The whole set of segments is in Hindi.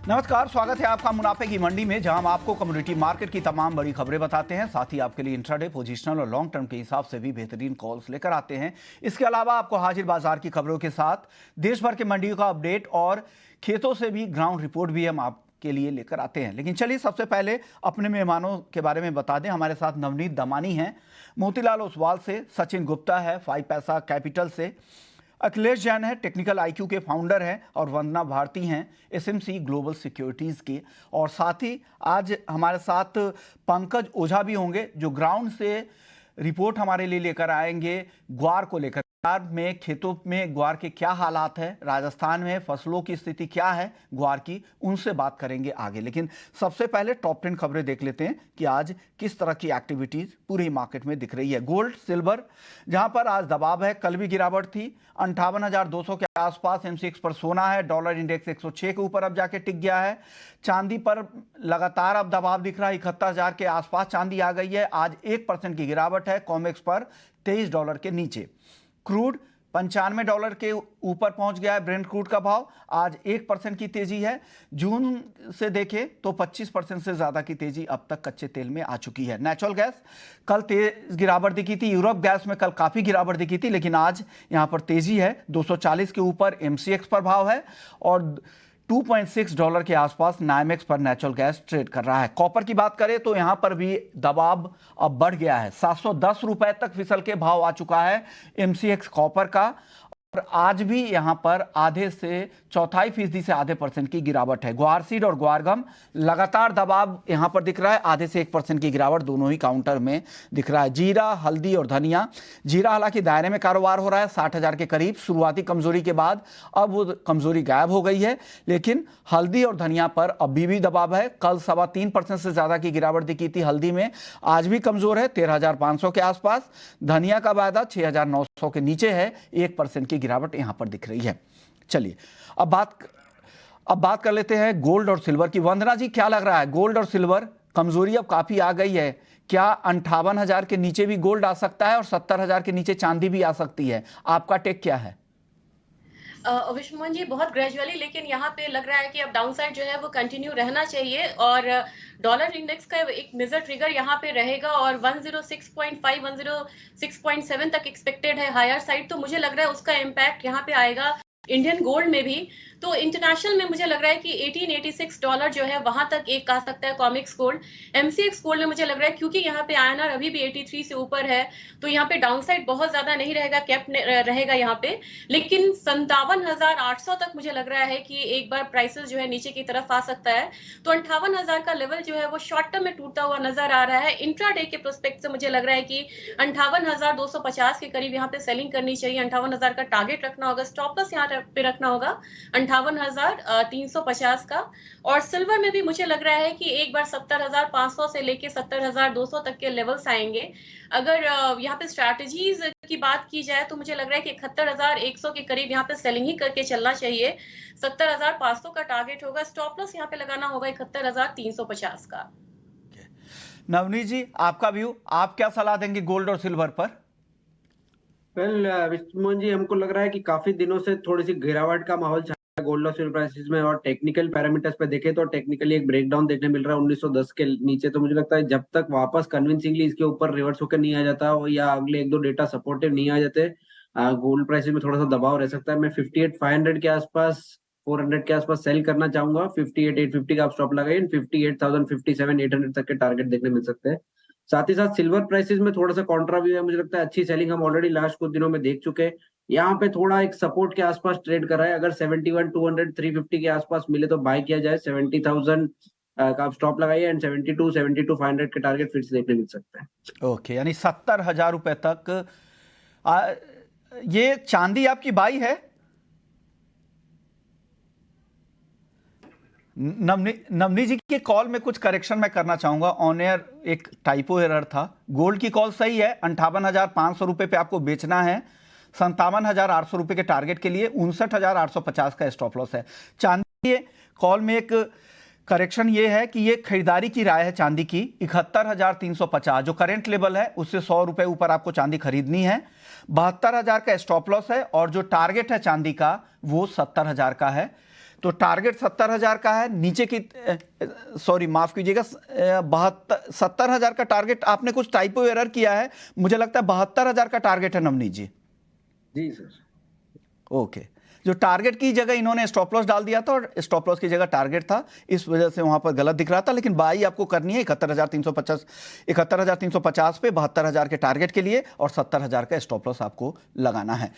नमस्कार, स्वागत है आपका मुनाफे की मंडी में, जहां हम आपको कमोडिटी मार्केट की तमाम बड़ी खबरें बताते हैं। साथ ही आपके लिए इंट्राडे, पोजिशनल और लॉन्ग टर्म के हिसाब से भी बेहतरीन कॉल्स लेकर आते हैं। इसके अलावा आपको हाजिर बाजार की खबरों के साथ देश भर के मंडियों का अपडेट और खेतों से भी ग्राउंड रिपोर्ट भी हम आपके लिए लेकर आते हैं। लेकिन चलिए सबसे पहले अपने मेहमानों के बारे में बता दें। हमारे साथ नवनीत दमानी हैं, मोतीलाल ओसवाल से, सचिन गुप्ता है 5 पैसा कैपिटल से, अखिलेश जैन है टेक्निकल आईक्यू के फाउंडर हैं, और वंदना भारती हैं एसएमसी ग्लोबल सिक्योरिटीज़ के। और साथ ही आज हमारे साथ पंकज ओझा भी होंगे, जो ग्राउंड से रिपोर्ट हमारे लिए लेकर आएंगे ग्वार को लेकर। ग्वार में, खेतों में ग्वार के क्या हालात है, राजस्थान में फसलों की स्थिति क्या है ग्वार की, उनसे बात करेंगे आगे। लेकिन सबसे पहले टॉप 10 खबरें देख लेते हैं कि आज किस तरह की एक्टिविटीज पूरी मार्केट में दिख रही है। गोल्ड सिल्वर, जहां पर आज दबाव है, कल भी गिरावट थी, 58,200 के आसपास एमसीएक्स पर सोना है। डॉलर इंडेक्स 106 के ऊपर अब जाके टिक गया है। चांदी पर लगातार अब दबाव दिख रहा है, 71,000 के आसपास चांदी आ गई है। आज 1% की गिरावट है, कॉमेक्स पर $23 के नीचे। क्रूड $95 के ऊपर पहुंच गया है। ब्रेंट क्रूड का भाव आज 1% की तेजी है। जून से देखें तो 25% से ज्यादा की तेजी अब तक कच्चे तेल में आ चुकी है। नेचुरल गैस कल तेज गिरावट दिखी थी, यूरोप गैस में कल काफी गिरावट दिखी थी, लेकिन आज यहां पर तेजी है। 240 के ऊपर एमसीएक्स पर भाव है और $2.6 के आसपास नाइमेक्स पर नेचुरल गैस ट्रेड कर रहा है। कॉपर की बात करें तो यहां पर भी दबाव अब बढ़ गया है, $710 तक फिसल के भाव आ चुका है एमसीएक्स कॉपर का। और आज भी यहां पर आधे से 0.25% से आधे % की गिरावट है। ग्वार सीड और ग्वारगम लगातार दबाव यहां पर दिख रहा है, आधे से 1% की गिरावट दोनों ही काउंटर में दिख रहा है। जीरा, हल्दी और धनिया, जीरा हालांकि दायरे में कारोबार हो रहा है 60,000 के करीब। शुरुआती कमजोरी के बाद अब वो कमजोरी गायब हो गई है, लेकिन हल्दी और धनिया पर अभी भी दबाव है। कल 3.25% से ज्यादा की गिरावट दिखी थी हल्दी में, आज भी कमजोर है 13,500 के आसपास। धनिया का वायदा 6,900 के नीचे है, 1% की गिरावट यहां पर दिख रही है। चलिए अब बात कर लेते हैं गोल्ड और सिल्वर की। वंदना जी, क्या लग रहा है, गोल्ड और सिल्वर कमजोरी अब काफी आ गई है, क्या 58,000 के नीचे भी गोल्ड आ सकता है और 70,000 के नीचे चांदी भी आ सकती है? आपका टेक क्या है? विश्वमोहन जी, बहुत ग्रेजुअली, लेकिन यहाँ पे लग रहा है कि अब डाउनसाइड जो है वो कंटिन्यू रहना चाहिए और डॉलर इंडेक्स का एक मेजर ट्रिगर यहाँ पे रहेगा और 106.5 106.7 तक एक्सपेक्टेड है हायर साइड। तो मुझे लग रहा है उसका इम्पैक्ट यहाँ पे आएगा इंडियन गोल्ड में भी। तो इंटरनेशनल में मुझे लग रहा है कि $1886 जो है वहां तक एक आ सकता है कॉमिक्स गोल्ड। एमसीएक्स गोल्ड में मुझे लग रहा है क्योंकि यहाँ पे आईएनआर अभी भी 83 से ऊपर है, तो यहाँ पे डाउनसाइड बहुत ज्यादा नहीं रहेगा, कैप रहेगा यहाँ पे। लेकिन 57,800 तक मुझे लग रहा है कि एक बार प्राइसेस जो है नीचे की तरफ आ सकता है। तो 58,000 का लेवल जो है वो शॉर्ट टर्म में टूटता हुआ नजर आ रहा है। इंट्राडे के प्रोस्पेक्ट से मुझे लग रहा है कि 58,250 के करीब यहाँ पे सेलिंग करनी चाहिए। 58,000 का टारगेट रखना होगा, स्टॉप लॉस यहाँ पे रखना होगा 58,350 का। और सिल्वर में भी मुझे लग रहा है कि एक बार 70,500 से लेके 70,200 तक के लेवल्स आएंगे। अगर यहाँ पे स्ट्रैटेजीज की बात की जाए तो मुझे लग रहा है कि 71,100 के करीब यहाँ पे सेलिंग ही करके चलना चाहिए। 70,500 का टारगेट होगा, स्टॉप लॉस यहाँ पे लगाना होगा 71,350 का। नवनीत जी, आपका व्यू, आप क्या सलाह देंगे गोल्ड और सिल्वर पर? विष्णुमोहन जी, हमको लग रहा है कि काफी दिनों से थोड़ी सी गिरावट का माहौल चल रहा है गोल्ड और सिल्वर प्राइसेस में, और टेक्निकल पैरामीटर्स पे देखें तो टेक्निकली एक ब्रेकडाउन देखने मिल रहा है 1910 के नीचे। तो मुझे लगता है जब तक वापस कन्विंसिंगली इसके ऊपर रिवर्स होकर नहीं आ जाता या अगले 1-2 डेटा सपोर्टिव नहीं आ जाते, गोल्ड प्राइसेस में थोड़ा सा दबाव रह सकता है। मैं 58,500 के आसपास, 400 के आसपास सेल करना चाहूंगा। 58,850 का आप स्टॉप लगाइए, 58,057-800 तक के टारगेट देखने मिल सकते हैं। साथ ही साथ सिल्वर प्राइसेस में थोड़ा सा कॉन्ट्रा व्यू है, मुझे लगता है अच्छी सेलिंग हम ऑलरेडी लास्ट कुछ दिनों में देख चुके हैं। यहाँ पे थोड़ा एक सपोर्ट के आसपास ट्रेड कर रहा है, अगर 71,200 350 के आसपास मिले तो बाय किया जाए। 70,000 का आप स्टॉप लगाइए एंड 72,500 के टारगेट फिर से देखने मिल सकता है। ओके, यानी 70,000 रुपए तक। ये चांदी आपकी बाई है? नवनीत जी के कॉल में कुछ करेक्शन मैं करना चाहूंगा, ऑन एयर एक टाइपो एरर था। गोल्ड की कॉल सही है, 58,500 रुपए पे आपको बेचना है, 57,800 रुपए के टारगेट के लिए 59,850 का स्टॉप लॉस है। चांदी कॉल में एक करेक्शन ये है कि ये खरीदारी की राय है चांदी की, 71,350 जो करंट लेवल है उससे 100 रुपए ऊपर आपको चांदी खरीदनी है। 72,000 का स्टॉप लॉस है और जो टारगेट है चांदी का वो 70,000 का है। तो टारगेट 70,000 का है, नीचे की सॉरी माफ कीजिएगा, 70,000 का टारगेट। आपने कुछ टाइपो एरर किया है, मुझे लगता है 72,000 का टारगेट है नवनीत जी। जी सर। ओके, जो टारगेट की जगह इन्होंने स्टॉप लॉस डाल दिया था और स्टॉप लॉस की जगह टारगेट था, इस वजह से वहां पर गलत दिख रहा था। लेकिन बाई आपको करनी है 71,350 पे 72,000 के टारगेट के लिए, और 70,000 का स्टॉप लॉस आपको लगाना है।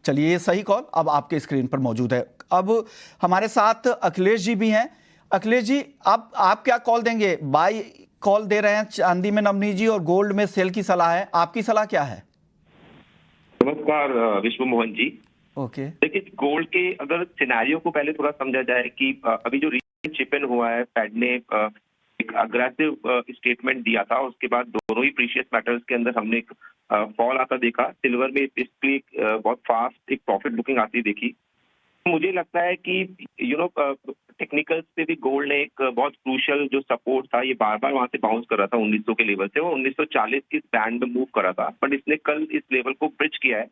चलिए, ये सही कॉल अब आपके स्क्रीन पर मौजूद है। अब हमारे साथ अखिलेश जी भी हैं। अखिलेश जी, आप क्या कॉल देंगे? बाई कॉल दे रहे हैं चांदी में नवनीत जी, और गोल्ड में सेल की सलाह है, आपकी सलाह क्या है? नमस्कार विश्व मोहन जी। ओके, देखिए, गोल्ड के अगर सिनेरियो को पहले थोड़ा समझा जाए कि अभी जो रिसेंट चिप इन हुआ है, फेड ने एक अग्रेसिव स्टेटमेंट दिया था, उसके बाद दोनों ही प्रीशियस मेटल्स के अंदर हमने एक फॉल आता देखा। सिल्वर में इसकी बहुत फास्ट एक प्रॉफिट बुकिंग आती देखी। तो मुझे लगता है कि टेक्निकल्स पे भी गोल्ड ने एक बहुत क्रूशियल जो सपोर्ट था, ये बार बार वहां से बाउंस कर रहा था 1900 के लेवल से, वो 1940 की बैंड में मूव कर रहा था, बट इसने कल इस लेवल को ब्रिज किया है।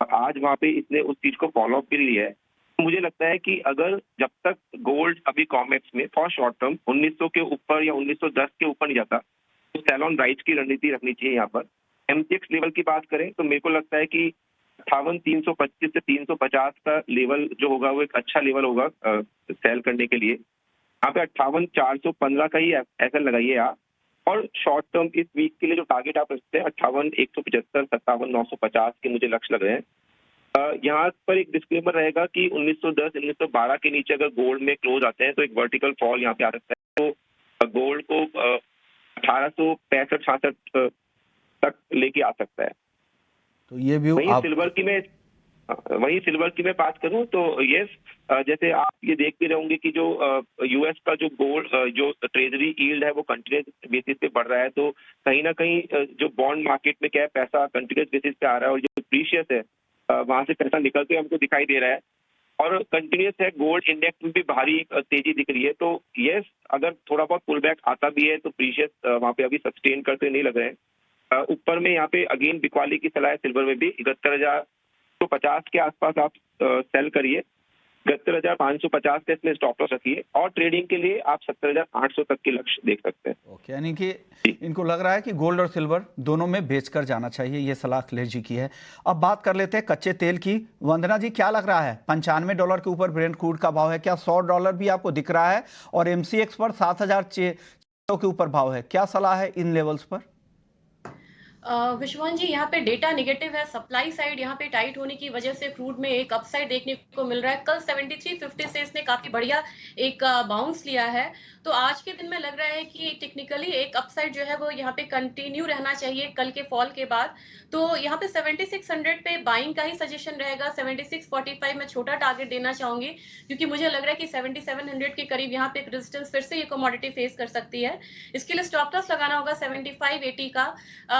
आज वहां पे इसने उस चीज को फॉलो अप भी लिया है। तो मुझे लगता है कि अगर जब तक गोल्ड अभी कॉमेक्स में फॉर शॉर्ट टर्म 1900 के ऊपर या 1910 के ऊपर नहीं जाता, तो सेल ऑन राइट्स की रणनीति रखनी चाहिए। यहाँ पर एमसीएक्स लेवल की बात करें तो मेरे को लगता है कि 58,325 से 350 का लेवल जो होगा वो एक अच्छा लेवल होगा सेल करने के लिए। यहाँ पे 58,415 का ही ऐसा लगाइए आप। और शॉर्ट टर्म इस वीक के लिए जो टारगेट आप रखते हैं 58,175, 57,950 के मुझे लक्ष्य लग रहे हैं। यहाँ पर एक डिस्क्लेमर रहेगा कि 1910, 1912 के नीचे अगर गोल्ड में क्लोज आते हैं तो एक वर्टिकल फॉल यहाँ पे आ सकता है, तो गोल्ड को 1865-66 तक लेके आ सकता है। तो ये व्यू वहीं सिल्वर की मैं बात करूं तो यस, जैसे आप ये देखते रहोगे कि जो यूएस का जो गोल्ड जो ट्रेजरी यील्ड है वो कंटिन्यूस बेसिस पे बढ़ रहा है, तो कहीं ना कहीं जो बॉन्ड मार्केट में क्या है, पैसा कंटिन्यूस बेसिस पे आ रहा है, और जो प्रीशियस है वहां से पैसा निकलते हमको दिखाई दे रहा है, और कंटिन्यूस है। गोल्ड इंडेक्स में भी भारी तेजी दिख रही है। तो यस, अगर थोड़ा बहुत पुल बैक आता भी है तो प्रीशियस वहां पे अभी सस्टेन करते नहीं लग रहे हैं। ऊपर में यहाँ पे अगेन बिकवाली की सलाह है सिल्वर में भी 71,050 के आसपास आप सेल करिए, 71,550 के इसमें स्टॉप लॉस रखिए, और ट्रेडिंग के लिए आप 70,800 तक के लक्ष्य देख सकते हैं। ओके, यानी कि इनको लग रहा है कि गोल्ड और सिल्वर दोनों में बेचकर जाना चाहिए, ये सलाह अखिलेश जी की है। अब बात कर लेते हैं कच्चे तेल की। वंदना जी, क्या लग रहा है? $95 के ऊपर ब्रेंट क्रूड का भाव है, क्या $100 भी आपको दिख रहा है? और एमसीएक्स पर 7,600 के ऊपर भाव है, क्या सलाह है इन लेवल्स पर? विश्वान जी, यहाँ पे डेटा नेगेटिव है। सप्लाई साइड यहाँ पे टाइट होने की वजह से क्रूड में एक अपसाइड देखने को मिल रहा है। कल 73.50 से इसने काफी बढ़िया एक बाउंस लिया है, तो आज के दिन में लग रहा है कि टेक्निकली एक अपसाइड जो है वो यहाँ पे कंटिन्यू रहना चाहिए कल के फॉल के बाद। तो यहाँ पे 7600 पे बाइंग का ही सजेशन रहेगा। 7645 में छोटा टारगेट देना चाहूंगी, क्योंकि मुझे लग रहा है कि 7700 के करीब यहाँ पे एक रेजिस्टेंस फिर से ये कमोडिटी फेस कर सकती है। इसके लिए स्टॉप लॉस लगाना होगा 7580 का।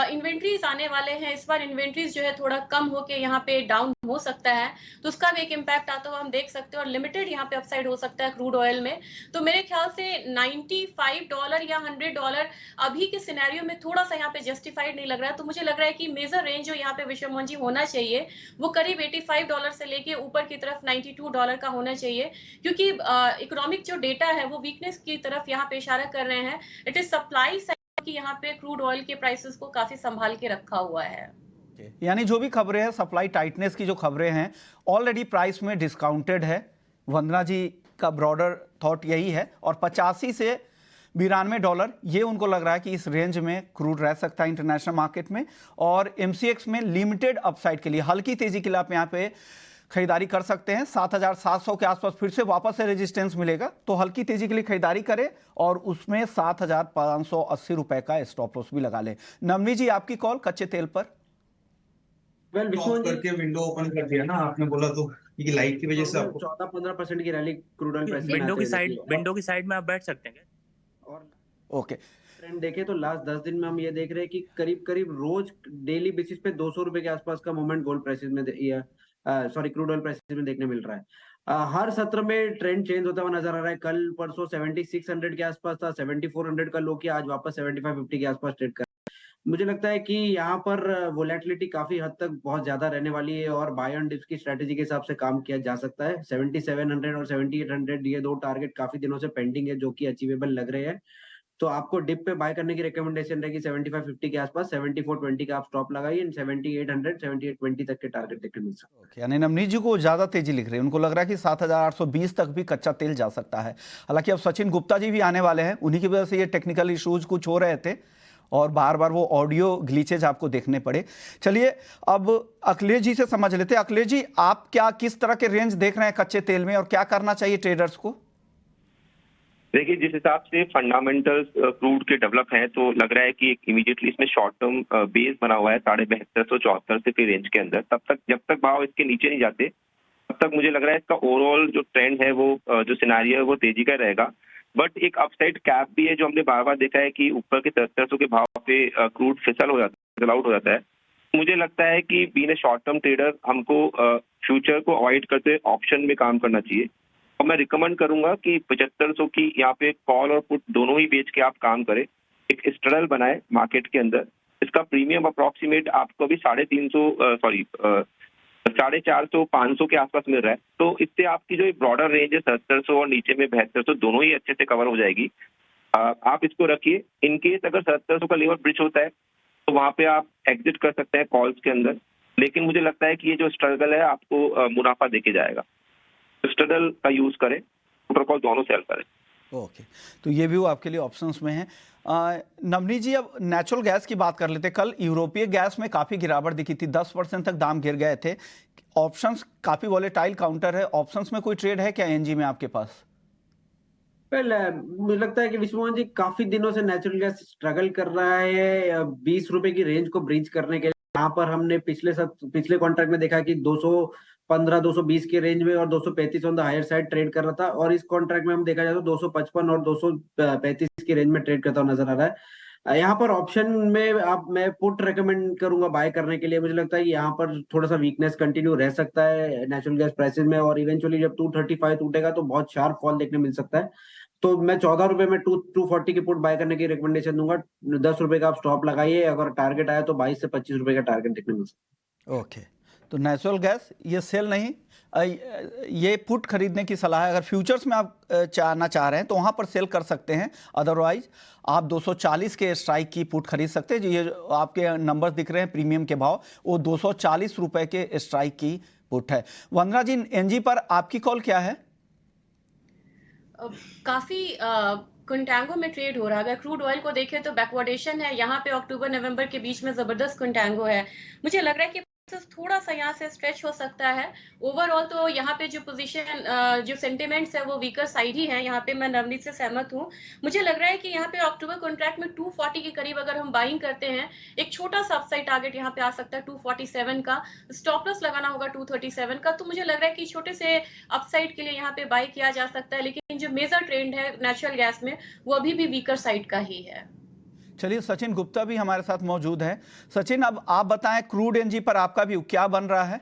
इन्वेंट्रीज आने वाले हैं, इस बार इन्वेंट्रीज जो है थोड़ा कम होके यहाँ पे डाउन हो सकता है, तो उसका भी एक इम्पैक्ट आता हुआ हम देख सकते हैं। और लिमिटेड यहाँ पे अपसाइड हो सकता है क्रूड ऑयल में। तो मेरे ख्याल से $95 या $100 अभी के सिनेरियो में थोड़ा सा यहाँ पे जस्टिफाइड नहीं लग रहा है। तो मुझे लग रहा है कि मेजर रेंज जो यहाँ पे विश्व मोहन जी होना चाहिए वो करीब $85 से लेके ऊपर की तरफ $92 का होना चाहिए, क्योंकि इकोनॉमिक जो डेटा है वो वीकनेस की तरफ यहाँ पे इशारा कर रहे हैं। इट इज सप्लाई कि यहाँ पे क्रूड ऑयल के प्राइसेस को काफी संभाल के रखा हुआ है। यानी जो भी खबरें हैं, सप्लाई टाइटनेस की जो खबरें हैं, ऑलरेडी प्राइस में डिस्काउंटेड है। वंदना जी का ब्रॉडर थॉट यही है, और 85 से $92 ये उनको लग रहा है कि इस रेंज में क्रूड रह सकता है इंटरनेशनल मार्केट में। और एमसीएक्स में लिमिटेड अपसाइड के लिए, हल्की तेजी के लिए आप यहाँ पे खरीदारी कर सकते हैं। 7,700 के आसपास फिर से वापस से रेजिस्टेंस मिलेगा, तो हल्की तेजी के लिए खरीदारी करें, और उसमें 7,580 रुपए का स्टॉप लॉस भी लगा लें। नवनीत जी, आपकी कॉल कच्चे तेल पर। वेल विष्णु जी, करके विंडो ओपन कर दिया ना आपने, बोला तो कि लाइट की वजह से आपको 14-15% की रैली क्रूड ऑयल प्राइस में विंडो की साइड में आप बैठ सकते हैं। और ओके, ट्रेंड देखें तो लास्ट 10 दिन में हम ये देख रहे हैं कि करीब करीब रोज डेली बेसिस पे 200 रुपए के आसपास का मूवमेंट गोल्ड प्राइसेस में क्रूड ऑयल प्राइसेस में देखने मिल रहा है। हर सत्र में ट्रेंड चेंज होता हुआ नजर आ रहा है। कल परसों 7600 के आसपास था, 7400 का लो किया, आज वापस 7550 के आसपास ट्रेड कर। मुझे लगता है कि यहाँ पर वोलेटिलिटी काफी हद तक बहुत ज्यादा रहने वाली है और बाय ऑन डिप्स की स्ट्रेटेजी के हिसाब से काम किया जा सकता है। 7700 और 7800 ये दो टारगेट काफी दिनों से पेंडिंग है जो कि अचीवेबल लग रहे हैं। तो आपको डिप पे बाय करने की रिकमेंडेशन रहेगी 7550 के आसपास। 7420 का आप स्टॉप लगाइए एंड 7800 7820 तक के टारगेट देखने मिल सकते हैं। ओके, यानी नवनीत जी को ज्यादा तेजी लिख रही है, उनको लग रहा है कि 7820 तक भी कच्चा तेल जा सकता है। हालांकि अब सचिन गुप्ता जी भी आने वाले हैं, उन्हीं की वजह से ये टेक्निकल इश्यूज कुछ हो रहे थे और बार बार वो ऑडियो ग्लिचेज आपको देखने पड़े। चलिए अब अखिलेश जी से समझ लेते हैं। अखिलेश जी, आप क्या किस तरह के रेंज देख रहे हैं कच्चे तेल में और क्या करना चाहिए ट्रेडर्स को? देखिए, जिस हिसाब से फंडामेंटल्स क्रूड के डेवलप हैं तो लग रहा है कि एक इमीडिएटली इसमें शॉर्ट टर्म बेस बना हुआ है 7274 के रेंज के अंदर। तब तक जब तक भाव इसके नीचे नहीं जाते तब तक मुझे लग रहा है इसका ओवरऑल जो ट्रेंड है वो जो सिनेरियो है वो तेजी का रहेगा। बट एक अपसाइड कैप भी है जो हमने बार बार देखा है कि ऊपर के 7300 के भाव पे क्रूड फिसल हो जाता है, फिसल आउट हो जाता है। मुझे लगता है कि being a short term trader हमको फ्यूचर को अवॉइड करते ऑप्शन में काम करना चाहिए और मैं रिकमेंड करूंगा कि 7500 की यहाँ पे कॉल और पुट दोनों ही बेच के आप काम करें, एक स्ट्रगल बनाए मार्केट के अंदर। इसका प्रीमियम अप्रोक्सीमेट आपको अभी 450 500 के आसपास मिल रहा है। तो इससे आपकी जो ब्रॉडर रेंज है 7700 और नीचे में 7200 दोनों ही अच्छे से कवर हो जाएगी। आप इसको रखिए। इन केस अगर 7700 का लेवल ब्रिज होता है तो वहां पे आप एग्जिट कर सकते हैं कॉल्स के अंदर। लेकिन मुझे लगता है कि ये जो स्ट्रगल है आपको मुनाफा देके जाएगा। स्ट्रगल का यूज करें, प्रोटोकॉल दोनों सेल करें। ओके, तो ये व्यू आपके लिए ऑप्शंस में है। नवनीत जी, अब नेचुरल गैस की बात कर लेते हैं। कल यूरोपीय गैस में काफ़ी गिरावट दिखी थी, 10% तक दाम गिर गए थे। ऑप्शंस काफ़ी वॉलेटाइल काउंटर है, ऑप्शंस में कोई ट्रेड है क्या एनजी में आपके पास? वेल मुझे लगता है कि विश्वमोहन जी काफी दिनों से नेचुरल गैस स्ट्रगल कर रहा है 20 रुपए की रेंज को ब्रीच करने के लिए। यहाँ पर हमने पिछले कॉन्ट्रैक्ट में देखा कि 215 220 के रेंज में और 235 on the higher side trade कर रहा था और इस कॉन्ट्रैक्ट में हम देखा जाए तो 255 और 235 की रेंज में ट्रेड करता हुआ नजर आ रहा है। यहाँ पर ऑप्शन में मैं पुट रेकमेंड करूंगा बाय करने के लिए। मुझे लगता है कि यहाँ पर थोड़ा सा वीकनेस कंटिन्यू रह सकता है नेचुरल गैस प्राइसेस में और इवेंचुअली जब 235 टूटेगा तो बहुत शार्प फॉल देखने मिल सकता है। तो मैं 14 रुपए में 240 की पुट बाय करने की रिकमेंडेशन दूंगा। 10 रुपए का आप स्टॉप लगाइए, अगर टारगेट आया तो 22 से 25 रुपए का टारगेट देखने मिल सकता है। ओके, तो नेचुरल गैस ये सेल नहीं, ये पुट खरीदने की सलाह है। अगर फ्यूचर्स में आप चाहना चाह रहे हैं तो वहाँ पर सेल कर सकते हैं, अदरवाइज आप 240 के स्ट्राइक की पुट खरीद सकते हैं। ये जो आपके नंबर दिख रहे हैं प्रीमियम के भाव, वो 240 रुपए के स्ट्राइक की पुट है। वंदना जी, एनजी पर आपकी कॉल क्या है? काफी कंटैंगो में ट्रेड हो रहा है। अगर क्रूड ऑयल को देखें तो बैकवर्डेशन है यहाँ पे, अक्टूबर नवंबर के बीच में जबरदस्त कंटैंगो है। मुझे लग रहा है कि थोड़ा सा यहाँ से स्ट्रेच हो सकता है। ओवरऑल तो यहाँ पे जो पोजीशन जो सेंटिमेंट्स है वो वीकर साइड ही है। यहाँ पे मैं नवनीत से सहमत हूँ। मुझे लग रहा है कि यहाँ पे अक्टूबर कॉन्ट्रैक्ट में 240 के करीब अगर हम बाइंग करते हैं, एक छोटा सा अपसाइड टारगेट यहाँ पे आ सकता है 247 का। स्टॉप लॉस लगाना होगा 237 का। तो मुझे लग रहा है कि छोटे से अपसाइड के लिए यहाँ पे बाई किया जा सकता है। लेकिन जो मेजर ट्रेंड है नेचुरल गैस में वो अभी भी वीकर साइड का ही है। चलिए, सचिन गुप्ता भी हमारे साथ मौजूद हैं। सचिन, अब आप बताएं क्रूड एनजी पर आपका व्यू क्या बन रहा है?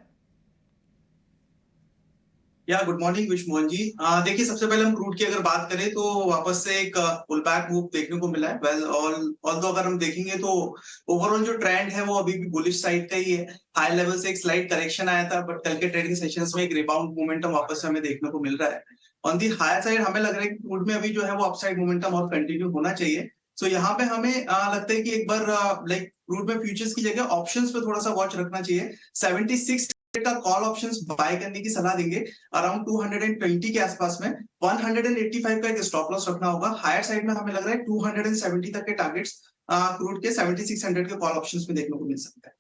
गुड मॉर्निंग विश्वमोहन जी। देखिए, सबसे पहले हम क्रूड की अगर बात करें तो वापस से एक पुल बैक मूव देखने को मिला है। वेल ऑल्दो अगर हम देखेंगे तो ओवरऑल जो ट्रेंड है वो अभी भी बुलिश साइड का ही है। हाई लेवल से एक स्लाइड करेक्शन आया था बट कल के ट्रेडिंग सेशंस में एक रिबाउंड मोमेंटम वापस से हमें देखने को मिल रहा है। ऑन दी हायर साइड हमें लग रहा है कि क्रूड में अभी जो है वो अपसाइड मोमेंटम और कंटिन्यू होना चाहिए। सो यहाँ पे हमें लगता है कि एक बार लाइक क्रूड में फ्यूचर्स की जगह ऑप्शंस पे थोड़ा सा वॉच रखना चाहिए। 76 का कॉल ऑप्शंस बाय करने की सलाह देंगे अराउंड 220 के आसपास में। 185 का एक स्टॉप लॉस रखना होगा। हायर साइड में हमें लग रहा है 270 तक के टारगेट्स क्रूड के 7600 के कॉल ऑप्शंस में देखने को मिल सकता है।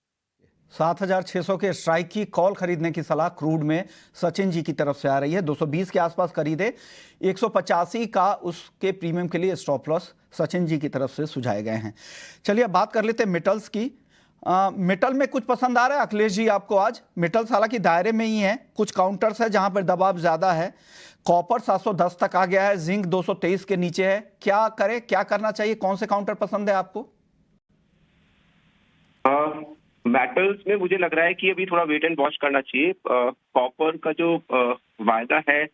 7600 के स्ट्राइक की कॉल खरीदने की सलाह क्रूड में सचिन जी की तरफ से आ रही है। 220 के आसपास खरीदे, 185 का उसके प्रीमियम के लिए स्टॉप लॉस सचिन जी की तरफ से सुझाए गए हैं। चलिए अब बात कर लेते हैं मेटल्स की। मेटल में कुछ पसंद आ रहा है अखिलेश जी आपको आज? मेटल्स हालांकि दायरे में ही है, कुछ काउंटर्स है जहां पर दबाव ज्यादा है। कॉपर 710 तक आ गया है, जिंक 223 के नीचे है। क्या करें, क्या करना चाहिए, कौन से काउंटर पसंद है आपको? मेटल्स में मुझे लग रहा है कि अभी थोड़ा वेट एंड वॉच करना चाहिए। कॉपर का जो वायदा है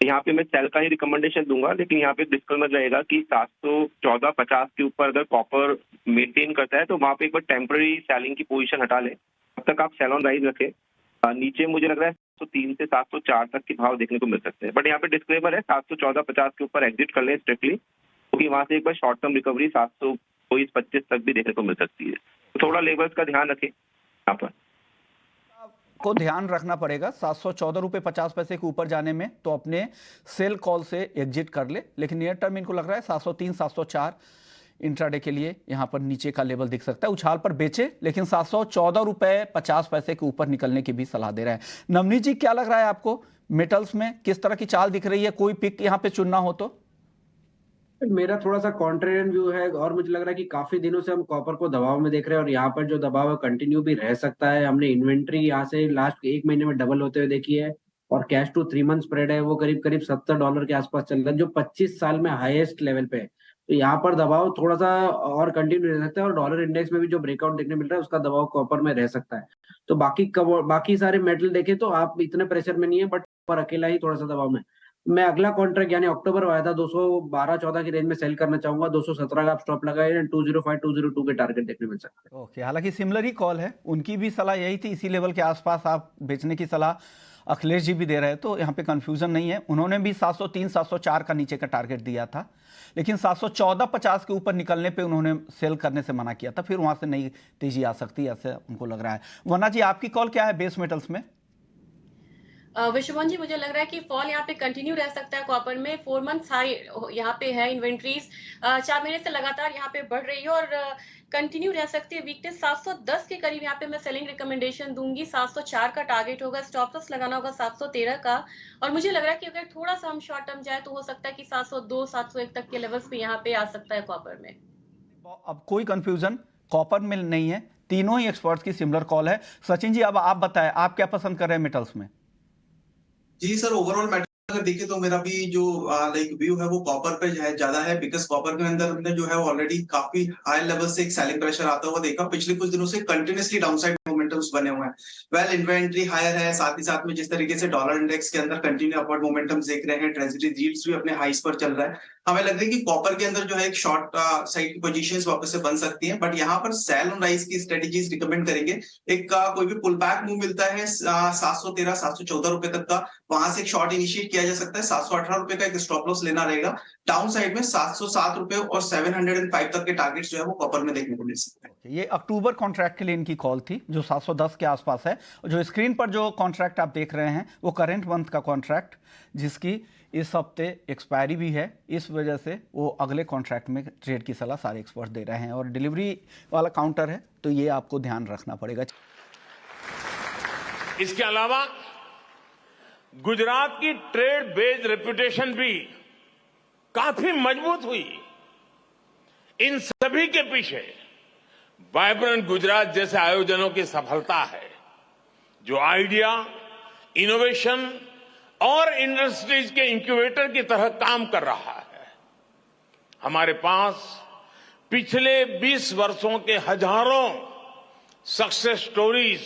यहाँ पे मैं सेल का ही रिकमेंडेशन दूंगा, लेकिन यहाँ पे डिस्क्लेमर रहेगा कि 714.50 के ऊपर अगर कॉपर मेंटेन करता है तो वहाँ पे एक बार टेम्पररी सेलिंग की पोजीशन हटा लें, तब तक आप सेल ऑन राइज रखें। नीचे मुझे लग रहा है 703 से 704 तक के भाव देखने को मिल सकते हैं, बट यहाँ पे डिस्क्लेमर है 714.50 के ऊपर एग्जिट कर लें स्ट्रिक्टली, क्योंकि वहाँ से एक बार शॉर्ट टर्म रिकवरी 725 तक भी देखने को मिल सकती है। तो थोड़ा लेवल्स का ध्यान रखें यहाँ पर। को ध्यान रखना पड़ेगा 714 रुपये 50 पैसे के ऊपर जाने में, तो अपने सेल कॉल से एग्जिट कर ले। लेकिन नियर टर्म इनको लग रहा है 703 704 इंट्राडे के लिए यहाँ पर नीचे का लेवल दिख सकता है। उछाल पर बेचे, लेकिन 714 रुपये 50 पैसे के ऊपर निकलने की भी सलाह दे रहे हैं। नवनीत जी, क्या लग रहा है आपको मेटल्स में किस तरह की चाल दिख रही है? कोई पिक यहाँ पे चुनना हो तो? मेरा थोड़ा सा कॉन्ट्रेरियन व्यू है और मुझे लग रहा है कि काफी दिनों से हम कॉपर को दबाव में देख रहे हैं और यहाँ पर जो दबाव है कंटिन्यू भी रह सकता है। हमने इन्वेंट्री यहाँ से लास्ट 1 महीने में डबल होते हुए देखी है और कैश टू 3 मंथ स्प्रेड है वो करीब करीब $70 के आसपास चल रहा है, जो 25 साल में हाईएस्ट लेवल पे है। तो यहाँ पर दबाव थोड़ा सा और कंटिन्यू रह सकता है और डॉलर इंडेक्स में भी जो ब्रेकआउट देखने मिल रहा है उसका दबाव कॉपर में रह सकता है। तो बाकी सारे मेटल देखे तो आप इतने प्रेशर में नहीं है, बट पर अकेला ही थोड़ा सा दबाव में। मैं अगला कॉन्ट्रैक्ट यानी अक्टूबर आया था 212-14 की रेंज में सेल करना चाहूंगा। 217 का आप स्टॉप लगाए, 205-202 के टारगेट देखने मिल सकते हैं। ओके, हालांकि सिमिलर ही कॉल है, उनकी भी सलाह यही थी, इसी लेवल के आसपास आप बेचने की सलाह अखिलेश जी भी दे रहे हैं, तो यहाँ पे कंफ्यूजन नहीं है। उन्होंने भी 703 704 का नीचे का टारगेट दिया था, लेकिन 714.50 के ऊपर निकलने पे उन्होंने सेल करने से मना किया था। फिर वहां से नई तेजी आ सकती है, ऐसे उनको लग रहा है। वरना जी, आपकी कॉल क्या है बेस मेटल्स में? विश्वमोहन जी, मुझे लग रहा है कि फॉल यहाँ पे कंटिन्यू रह सकता है। कॉपर में 4 मंथ हाई यहाँ पे है, इन्वेंट्रीज 4 महीने से लगातार यहाँ पे बढ़ रही है और कंटिन्यू रह सकती है। वीकनेस 710 के करीब यहाँ पे मैं सेलिंग रिकमेंडेशन दूंगी। 704 का टारगेट होगा, स्टॉप लॉस लगाना होगा 713 का। और मुझे लग रहा है कि अगर थोड़ा सा हम शॉर्ट टर्म जाए तो हो सकता है कि 702 701 तक के लेवल्स पे यहाँ पे आ सकता है कॉपर में। अब कोई कंफ्यूजन कॉपर में नहीं है, तीनों ही एक्सपर्ट्स की सिमिलर कॉल है। सचिन जी, अब आप बताएं, आप क्या पसंद कर रहे हैं मेटल्स में? जी सर, ओवरऑल मैटर अगर देखें तो मेरा भी जो लाइक व्यू है वो कॉपर पे जो है ज्यादा है, बिकॉज कॉपर के अंदर हमने जो है ऑलरेडी काफी हाई लेवल से एक सेलिंग प्रेशर आता हुआ देखा। पिछले कुछ दिनों से कंटिन्यूसली डाउनसाइड मोमेंटम्स बने हुए हैं। वेल, इन्वेंट्री हायर है, साथ ही साथ में जिस तरीके से डॉलर इंडेक्स के अंदर कंटिन्यू अपवर्ड मोमेंटम्स देख रहे हैं, ट्रेजरी यील्ड्स भी अपने हाईस पर चल रहा है। हमें लग रहा है कि कॉपर के अंदर जो है एक शॉर्ट साइड की पोजीशंस वापस से बन सकती हैं, बट यहाँ पर सेल ऑन राइज की स्ट्रेटेजीज रिकमेंड करेंगे। एक कोई भी पुल बैक मूव मिलता है 713 714 रुपए तक का, वहां से एक शॉर्ट इनिशिएट किया जा सकता है। 718 रुपए का एक स्टॉप लॉस लेना रहेगा। डाउन साइड में 707 रुपए और 705 तक के टारगेट्स जो है वो कॉपर में देखने को मिल सकते हैं। ये अक्टूबर कॉन्ट्रैक्ट के लिए इनकी कॉल थी, जो 710 के आसपास है। जो स्क्रीन पर जो कॉन्ट्रैक्ट आप देख रहे हैं वो करंट मंथ का कॉन्ट्रैक्ट, जिसकी इस हफ्ते एक्सपायरी भी है, इस वजह से वो अगले कॉन्ट्रैक्ट में ट्रेड की सलाह सारे एक्सपर्ट दे रहे हैं। और डिलीवरी वाला काउंटर है, तो ये आपको ध्यान रखना पड़ेगा। इसके अलावा गुजरात की ट्रेड बेस्ड रेपुटेशन भी काफी मजबूत हुई। इन सभी के पीछे वाइब्रेंट गुजरात जैसे आयोजनों की सफलता है, जो आइडिया, इनोवेशन और इंडस्ट्रीज के इंक्यूबेटर की तरह काम कर रहा है। हमारे पास पिछले 20 वर्षों के हजारों सक्सेस स्टोरीज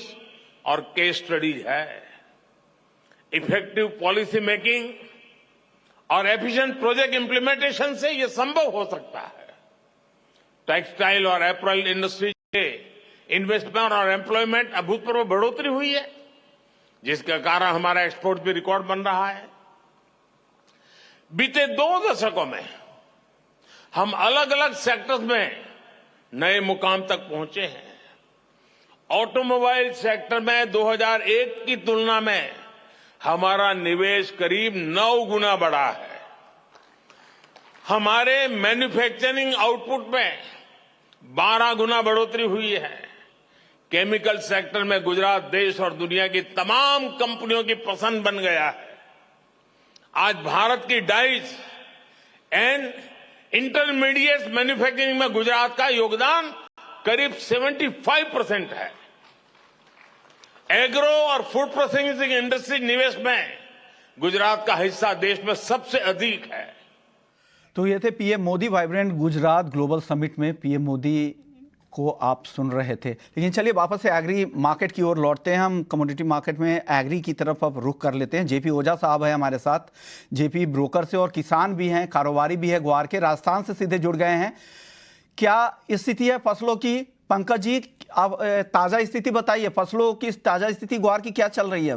और केस स्टडीज है। इफेक्टिव पॉलिसी मेकिंग और एफिशिएंट प्रोजेक्ट इंप्लीमेंटेशन से यह संभव हो सकता है। टेक्सटाइल और एपरल इंडस्ट्री के इन्वेस्टमेंट और एम्प्लॉयमेंट अभूतपूर्व बढ़ोतरी हुई है, जिसके कारण हमारा एक्सपोर्ट भी रिकॉर्ड बन रहा है। बीते 2 दशकों में हम अलग अलग सेक्टर्स में नए मुकाम तक पहुंचे हैं। ऑटोमोबाइल सेक्टर में 2001 की तुलना में हमारा निवेश करीब 9 गुना बढ़ा है। हमारे मैन्युफैक्चरिंग आउटपुट में 12 गुना बढ़ोतरी हुई है। केमिकल सेक्टर में गुजरात देश और दुनिया की तमाम कंपनियों की पसंद बन गया है। आज भारत की डाइस एंड इंटरमीडिएट मैन्युफैक्चरिंग में गुजरात का योगदान करीब 75% है। एग्रो और फूड प्रोसेसिंग इंडस्ट्री निवेश में गुजरात का हिस्सा देश में सबसे अधिक है। तो ये थे PM Modi vibrant Gujarat global summit में पीएम मोदी को आप सुन रहे थे। लेकिन चलिए वापस से एग्री मार्केट की ओर लौटते हैं। हम कमोडिटी मार्केट में एग्री की तरफ अब रुख कर लेते हैं। जेपी ओझा साहब है हमारे साथ, जेपी ब्रोकर से, और किसान भी हैं, कारोबारी भी है, ग्वार के, राजस्थान से सीधे जुड़ गए हैं। क्या स्थिति है फसलों की? पंकज जी, आप ताज़ा स्थिति बताइए, फसलों की ताज़ा स्थिति ग्वार की क्या चल रही है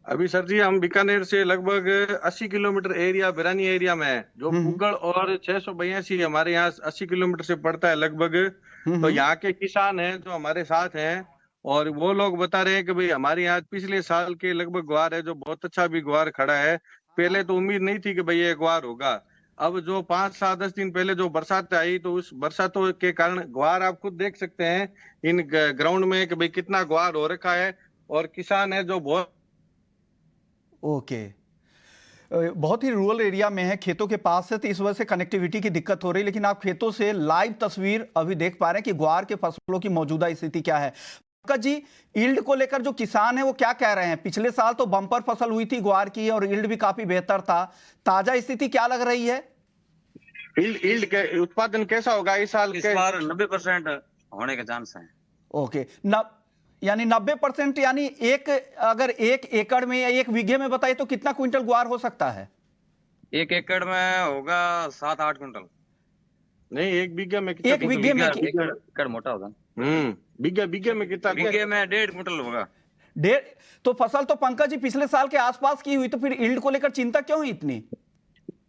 अभी सर जी हम बीकानेर से लगभग 80 किलोमीटर एरिया बिरानी एरिया में है, जो पुगड़ और 682 हमारे यहाँ 80 किलोमीटर से पड़ता है लगभग। तो यहाँ के किसान हैं जो हमारे साथ हैं, और वो लोग बता रहे हैं कि भाई हमारे यहाँ पिछले साल के लगभग ग्वार है, जो बहुत अच्छा भी ग्वार खड़ा है। पहले तो उम्मीद नहीं थी कि भाई ये ग्वार होगा। अब जो 5-7-10 दिन पहले जो बरसात आई, तो उस बरसातों के कारण ग्वार आप खुद देख सकते हैं इन ग्राउंड में कि भाई कितना ग्वार हो रखा है, और किसान है जो बहुत ओके बहुत ही रूरल एरिया में है, खेतों के पास है, तो इस वजह से कनेक्टिविटी की दिक्कत हो रही है। लेकिन आप खेतों से लाइव तस्वीर अभी देख पा रहे हैं कि ग्वार के फसलों की मौजूदा स्थिति क्या है। पंकज जी, ईल्ड को लेकर जो किसान है वो क्या कह रहे हैं? पिछले साल तो बम्पर फसल हुई थी ग्वार की और ईल्ड भी काफी बेहतर था। ताजा स्थिति क्या लग रही है? ईल्ड के उत्पादन कैसा होगा इस साल? इस बार 90% होने के चांस हैं। ओके, यानी 90%, यानी अगर 1 एकड़ में या 1 बीघे में बताइए तो कितना क्विंटल ग्वार हो सकता है? 1 एकड़ में होगा 7-8 क्विंटल। नहीं, 1 बीघे में कितना? 1 बीघे में एकड़ मोटा होगा। बीघे में कितना? बीघे में 1.5 क्विंटल होगा। 1.5? तो फसल तो पंकज जी पिछले साल के आसपास की हुई, तो फिर ईल्ड को लेकर चिंता क्यों है इतनी?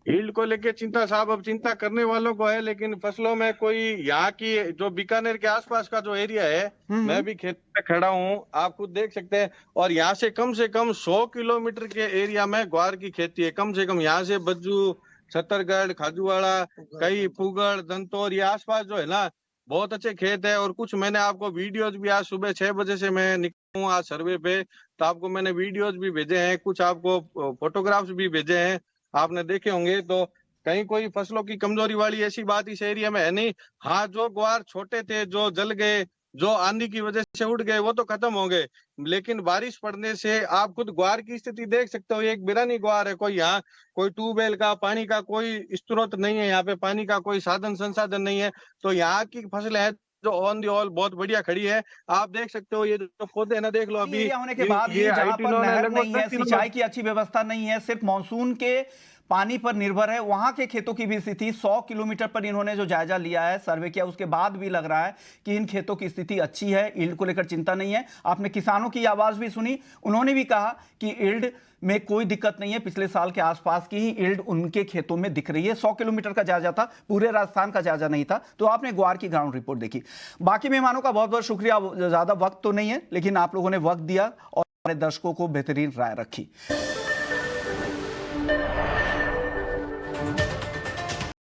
ईल्ड को लेके चिंता साहब अब चिंता करने वालों को है, लेकिन फसलों में कोई यहाँ की जो बीकानेर के आसपास का जो एरिया है, मैं भी खेत में खड़ा हूँ, आप खुद देख सकते हैं, और यहाँ से कम 100 किलोमीटर के एरिया में ग्वार की खेती है। कम से कम यहाँ से बज्जू, छतरगढ़, खाजूवाड़ा, कई पुगड़, दंतौर, ये आसपास जो है ना बहुत अच्छे खेत है। और कुछ मैंने आपको वीडियोज भी, आज सुबह 6 बजे से मैं निकला हूँ आज सर्वे पे, तो आपको मैंने वीडियोज भी भेजे हैं, कुछ आपको फोटोग्राफ्स भी भेजे हैं, आपने देखे होंगे। तो कहीं कोई फसलों की कमजोरी वाली ऐसी बात इस एरिया में है नहीं। हाँ, जो ग्वार छोटे थे, जो जल गए, जो आंधी की वजह से उड़ गए, वो तो खत्म हो गए, लेकिन बारिश पड़ने से आप खुद ग्वार की स्थिति देख सकते हो। एक बिरानी ग्वार है, कोई यहाँ कोई ट्यूबवेल का पानी का कोई स्रोत नहीं है, यहाँ पे पानी का कोई साधन संसाधन नहीं है। तो यहाँ की फसलें हैं जो ऑन दी ऑल बहुत बढ़िया खड़ी है। आप देख सकते हो ये जो पौधे ना, देख लो अभी होने के बाद भी जहां पर नहर नहीं है, सिंचाई की अच्छी व्यवस्था नहीं है, सिर्फ मानसून के पानी पर निर्भर है, वहां के खेतों की भी स्थिति 100 किलोमीटर पर इन्होंने जो जायजा लिया है, सर्वे किया, उसके बाद भी लग रहा है कि इन खेतों की स्थिति अच्छी है, ईल्ड को लेकर चिंता नहीं है। आपने किसानों की आवाज भी सुनी, उन्होंने भी कहा कि ईल्ड में कोई दिक्कत नहीं है, पिछले साल के आसपास की ही ईल्ड उनके खेतों में दिख रही है। 100 किलोमीटर का जायजा था, पूरे राजस्थान का जायजा नहीं था। तो आपने ग्वार की ग्राउंड रिपोर्ट देखी। बाकी मेहमानों का बहुत बहुत शुक्रिया, ज्यादा वक्त तो नहीं है लेकिन आप लोगों ने वक्त दिया और हमारे दर्शकों को बेहतरीन राय रखी।